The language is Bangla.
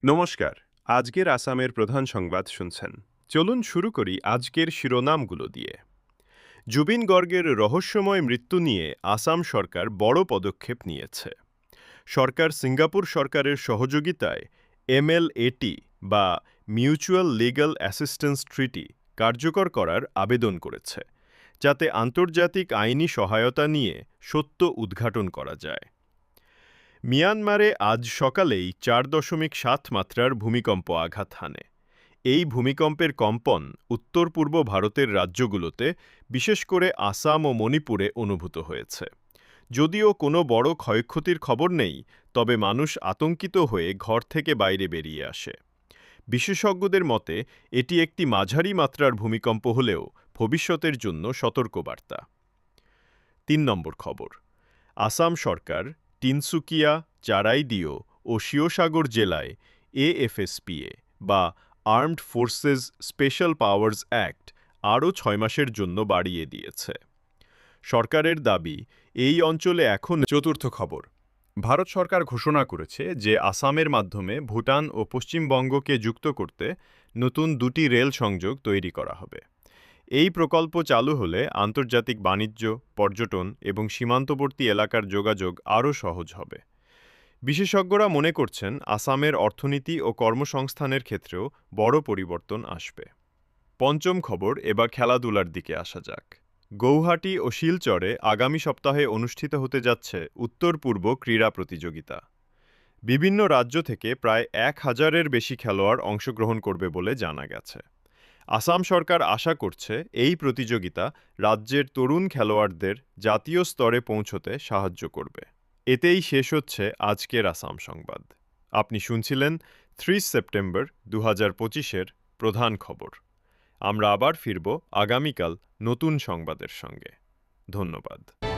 নমস্কার। আজকের আসামের প্রধান সংবাদ শুনছেন। চলুন শুরু করি আজকের শিরোনামগুলো দিয়ে। জুবিন গর্গের রহস্যময় মৃত্যু নিয়ে আসাম সরকার বড় পদক্ষেপ নিয়েছে। সরকার সিঙ্গাপুর সরকারের সহযোগিতায় MLAT বা মিউচুয়াল লিগ্যাল অ্যাসিস্ট্যান্স ট্রিটি কার্যকর করার আবেদন করেছে, যাতে আন্তর্জাতিক আইনি সহায়তা নিয়ে সত্য উদ্ঘাটন করা যায়। মিয়ানমারে আজ সকালেই 4.7 মাত্রার ভূমিকম্প আঘাত হানে। এই ভূমিকম্পের কম্পন উত্তর-পূর্ব ভারতের রাজ্যগুলোতে, বিশেষ করে আসাম ও মণিপুরে অনুভূত হয়েছে। যদিও কোনো বড় ক্ষয়ক্ষতির খবর নেই, তবে মানুষ আতঙ্কিত হয়ে ঘর থেকে বাইরে বেরিয়ে আসে। বিশেষজ্ঞদের মতে এটি একটি মাঝারি মাত্রার ভূমিকম্প হলেও ভবিষ্যতের জন্য সতর্কবার্তা। 3 নম্বর খবর। আসাম সরকার তিনসুকিয়া, চারাইদিও ও শিওসাগর জেলায় AFSPA বা armed forces special powers act আরও 6 মাসের জন্য বাড়িয়ে দিয়েছে। সরকারের দাবি, এই অঞ্চলে এখন। চতুর্থ খবর। ভারত সরকার ঘোষণা করেছে যে আসামের মাধ্যমে ভুটান ও পশ্চিমবঙ্গকে যুক্ত করতে নতুন 2টি রেল সংযোগ তৈরি করা হবে। এই প্রকল্প চালু হলে আন্তর্জাতিক বাণিজ্য, পর্যটন এবং সীমান্তবর্তী এলাকার যোগাযোগ আরও সহজ হবে। বিশেষজ্ঞরা মনে করছেন আসামের অর্থনীতি ও কর্মসংস্থানের ক্ষেত্রেও বড় পরিবর্তন আসবে। পঞ্চম খবর, এবার খেলাধুলার দিকে আসা যাক। গৌহাটি ও শিলচরে আগামী সপ্তাহে অনুষ্ঠিত হতে যাচ্ছে উত্তর-পূর্ব ক্রীড়া প্রতিযোগিতা। বিভিন্ন রাজ্য থেকে প্রায় 1000-এর বেশি খেলোয়াড় অংশগ্রহণ করবে বলে জানা গেছে। আসাম সরকার আশা করছে এই প্রতিযোগিতা রাজ্যের তরুণ খেলোয়াড়দের জাতীয় স্তরে পৌঁছতে সাহায্য করবে। এতেই শেষ হচ্ছে আজকের আসাম সংবাদ। আপনি শুনছিলেন 30 সেপ্টেম্বর 2025-এর প্রধান খবর। আমরা আবার ফিরব আগামীকাল নতুন সংবাদের সঙ্গে। ধন্যবাদ।